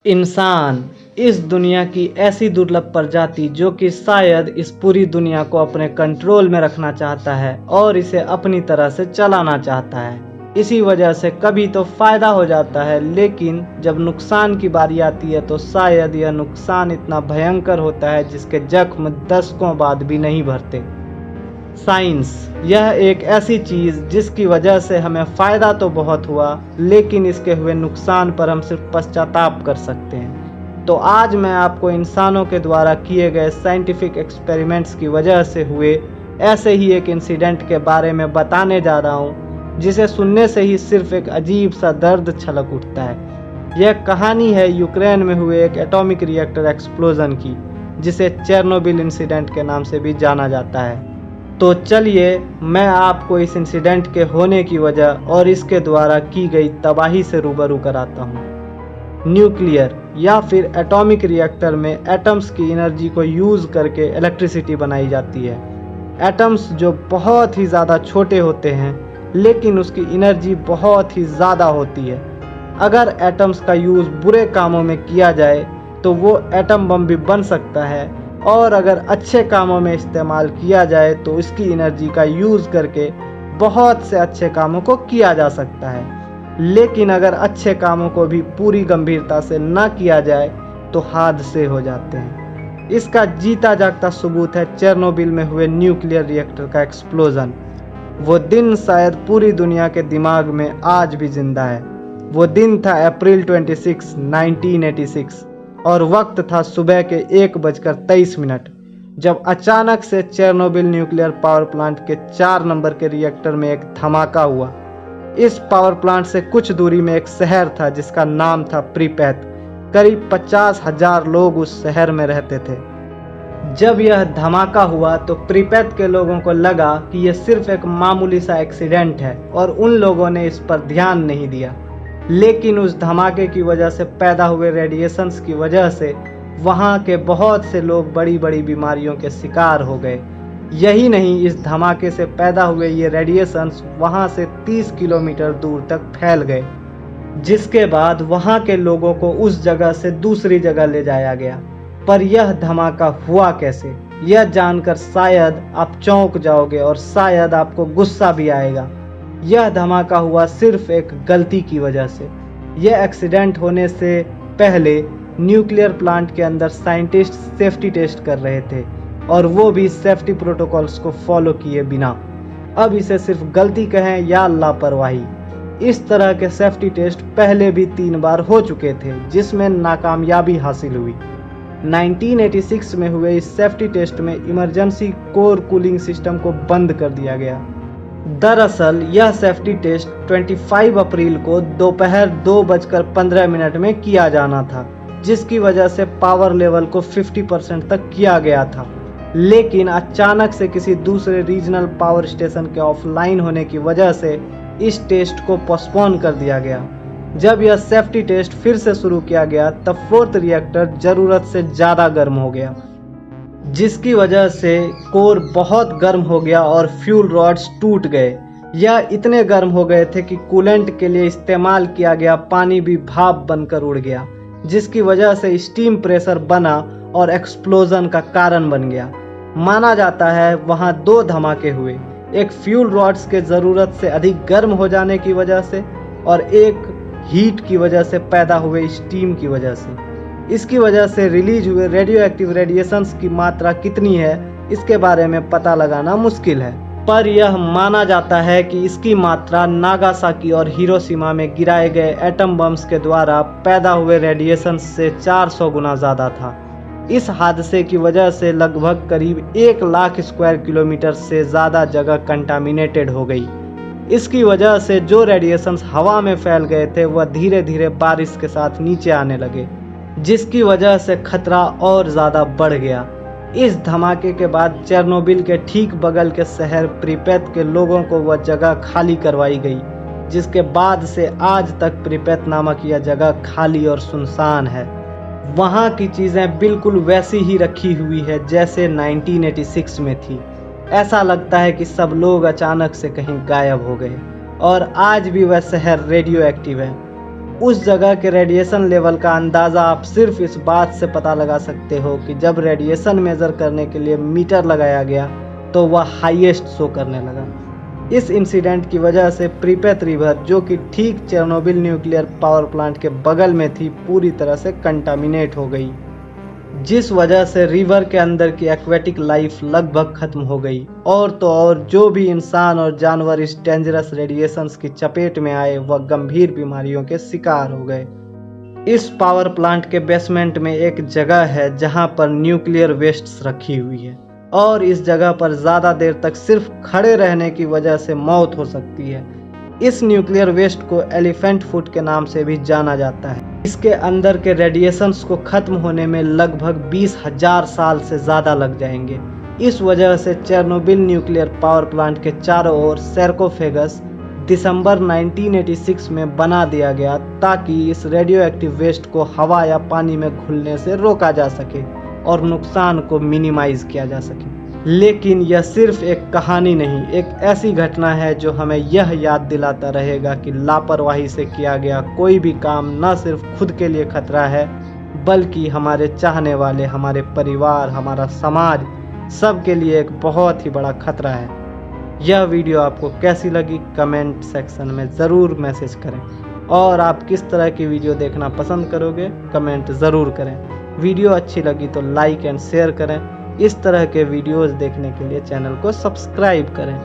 इंसान इस दुनिया की ऐसी दुर्लभ प्रजाति जो कि शायद इस पूरी दुनिया को अपने कंट्रोल में रखना चाहता है और इसे अपनी तरह से चलाना चाहता है। इसी वजह से कभी तो फायदा हो जाता है, लेकिन जब नुकसान की बारी आती है तो शायद यह नुकसान इतना भयंकर होता है जिसके जख्म दशकों बाद भी नहीं भरते। साइंस यह एक ऐसी चीज़ जिसकी वजह से हमें फ़ायदा तो बहुत हुआ, लेकिन इसके हुए नुकसान पर हम सिर्फ पश्चाताप कर सकते हैं। तो आज मैं आपको इंसानों के द्वारा किए गए साइंटिफिक एक्सपेरिमेंट्स की वजह से हुए ऐसे ही एक इंसिडेंट के बारे में बताने जा रहा हूँ, जिसे सुनने से ही सिर्फ एक अजीब सा दर्द छलक उठता है। यह कहानी है यूक्रेन में हुए एक एटॉमिक रिएक्टर एक्सप्लोजन की, जिसे चेरनोबिल इंसिडेंट के नाम से भी जाना जाता है। तो चलिए मैं आपको इस इंसिडेंट के होने की वजह और इसके द्वारा की गई तबाही से रूबरू कराता हूँ। न्यूक्लियर या फिर एटॉमिक रिएक्टर में एटम्स की एनर्जी को यूज़ करके इलेक्ट्रिसिटी बनाई जाती है। एटम्स जो बहुत ही ज़्यादा छोटे होते हैं, लेकिन उसकी एनर्जी बहुत ही ज़्यादा होती है। अगर एटम्स का यूज़ बुरे कामों में किया जाए तो वो एटम बम भी बन सकता है, और अगर अच्छे कामों में इस्तेमाल किया जाए तो इसकी एनर्जी का यूज़ करके बहुत से अच्छे कामों को किया जा सकता है। लेकिन अगर अच्छे कामों को भी पूरी गंभीरता से न किया जाए तो हादसे हो जाते हैं। इसका जीता जागता सबूत है चेरनोबिल में हुए न्यूक्लियर रिएक्टर का एक्सप्लोजन। वो दिन शायद पूरी दुनिया के दिमाग में आज भी जिंदा है। वो दिन था अप्रैल 26, 1986 और वक्त था सुबह के 1:23, जब अचानक से चेरनोबिल न्यूक्लियर पावर प्लांट के 4 नंबर के रिएक्टर में एक धमाका हुआ। इस पावर प्लांट से कुछ दूरी में एक शहर था जिसका नाम था प्रिपेत। करीब 50,000 लोग उस शहर में रहते थे। जब यह धमाका हुआ तो प्रिपेत के लोगों को लगा कि यह सिर्फ एक मामूली सा एक्सीडेंट है और उन लोगों ने इस पर ध्यान नहीं दिया। लेकिन उस धमाके की वजह से पैदा हुए रेडिएशंस की वजह से वहाँ के बहुत से लोग बड़ी बड़ी बीमारियों के शिकार हो गए। यही नहीं, इस धमाके से पैदा हुए ये रेडिएशंस वहाँ से 30 किलोमीटर दूर तक फैल गए, जिसके बाद वहाँ के लोगों को उस जगह से दूसरी जगह ले जाया गया। पर यह धमाका हुआ कैसे, यह जानकर शायद आप चौंक जाओगे और शायद आपको गुस्सा भी आएगा। यह धमाका हुआ सिर्फ एक गलती की वजह से। यह एक्सीडेंट होने से पहले न्यूक्लियर प्लांट के अंदर साइंटिस्ट सेफ्टी टेस्ट कर रहे थे, और वो भी सेफ्टी प्रोटोकॉल्स को फॉलो किए बिना। अब इसे सिर्फ गलती कहें या लापरवाही, इस तरह के सेफ्टी टेस्ट पहले भी 3 बार हो चुके थे, जिसमें नाकामयाबी हासिल हुई। 1986 में हुए इस सेफ्टी टेस्ट में इमरजेंसी कोर कूलिंग सिस्टम को बंद कर दिया गया। दरअसल यह सेफ्टी टेस्ट 25 अप्रैल को दोपहर 2:15 में किया जाना था, जिसकी वजह से पावर लेवल को 50% तक किया गया था। लेकिन अचानक से किसी दूसरे रीजनल पावर स्टेशन के ऑफलाइन होने की वजह से इस टेस्ट को पोस्टपोन कर दिया गया। जब यह सेफ्टी टेस्ट फिर से शुरू किया गया तब 4th रिएक्टर ज़रूरत से ज़्यादा गर्म हो गया, जिसकी वजह से कोर बहुत गर्म हो गया और फ्यूल रॉड्स टूट गए। यह इतने गर्म हो गए थे कि कूलेंट के लिए इस्तेमाल किया गया पानी भी भाप बनकर उड़ गया, जिसकी वजह से स्टीम प्रेशर बना और एक्सप्लोजन का कारण बन गया। माना जाता है वहाँ 2 धमाके हुए, एक फ्यूल रॉड्स के ज़रूरत से अधिक गर्म हो जाने की वजह से और एक हीट की वजह से पैदा हुए स्टीम की वजह से। इसकी वजह से रिलीज हुए रेडियो एक्टिव रेडिएशंस की मात्रा कितनी है इसके बारे में पता लगाना मुश्किल है, पर यह माना जाता है कि इसकी मात्रा नागासाकी और हिरोशिमा में गिराए गए एटम बम्स के द्वारा पैदा हुए रेडिएशंस से 400 गुना ज़्यादा था। इस हादसे की वजह से लगभग करीब 1 लाख स्क्वायर किलोमीटर से ज़्यादा जगह कंटामिनेटेड हो गई। इसकी वजह से जो रेडिएशंस हवा में फैल गए थे वह धीरे धीरे बारिश के साथ नीचे आने लगे, जिसकी वजह से खतरा और ज़्यादा बढ़ गया। इस धमाके के बाद चेरनोबिल के ठीक बगल के शहर प्रिपेत के लोगों को वह जगह खाली करवाई गई, जिसके बाद से आज तक प्रिपेत नामक यह जगह खाली और सुनसान है। वहाँ की चीज़ें बिल्कुल वैसी ही रखी हुई है जैसे 1986 में थी। ऐसा लगता है कि सब लोग अचानक से कहीं गायब हो गए और आज भी वह शहर रेडियो एक्टिव है। उस जगह के रेडिएशन लेवल का अंदाज़ा आप सिर्फ इस बात से पता लगा सकते हो कि जब रेडिएशन मेज़र करने के लिए मीटर लगाया गया तो वह हाईएस्ट शो करने लगा। इस इंसिडेंट की वजह से प्रीपेत रिवर, जो कि ठीक चेर्नोबिल न्यूक्लियर पावर प्लांट के बगल में थी, पूरी तरह से कंटामिनेट हो गई, जिस वजह से रिवर के अंदर की एक्वेटिक लाइफ लगभग खत्म हो गई। और तो और जो भी इंसान और जानवर इस डेंजरस रेडिएशंस की चपेट में आए वह गंभीर बीमारियों के शिकार हो गए। इस पावर प्लांट के बेसमेंट में एक जगह है जहां पर न्यूक्लियर वेस्ट्स रखी हुई है और इस जगह पर ज़्यादा देर तक सिर्फ खड़े रहने की वजह से मौत हो सकती है। इस न्यूक्लियर वेस्ट को एलिफेंट फुट के नाम से भी जाना जाता है। इसके अंदर के रेडिएशंस को खत्म होने में लगभग 20,000 साल से ज़्यादा लग जाएंगे। इस वजह से चेर्नोबिल न्यूक्लियर पावर प्लांट के चारों ओर सैर्कोफेगस दिसंबर 1986 में बना दिया गया ताकि इस रेडियो एक्टिव वेस्ट को हवा या पानी में घुलने से रोका जा सके और नुकसान को मिनिमाइज किया जा सके। लेकिन यह सिर्फ एक कहानी नहीं, एक ऐसी घटना है जो हमें यह याद दिलाता रहेगा कि लापरवाही से किया गया कोई भी काम न सिर्फ खुद के लिए खतरा है, बल्कि हमारे चाहने वाले, हमारे परिवार, हमारा समाज, सब के लिए एक बहुत ही बड़ा खतरा है। यह वीडियो आपको कैसी लगी कमेंट सेक्शन में ज़रूर मैसेज करें और आप किस तरह की वीडियो देखना पसंद करोगे कमेंट ज़रूर करें। वीडियो अच्छी लगी तो लाइक एंड शेयर करें। इस तरह के वीडियोस देखने के लिए चैनल को सब्सक्राइब करें।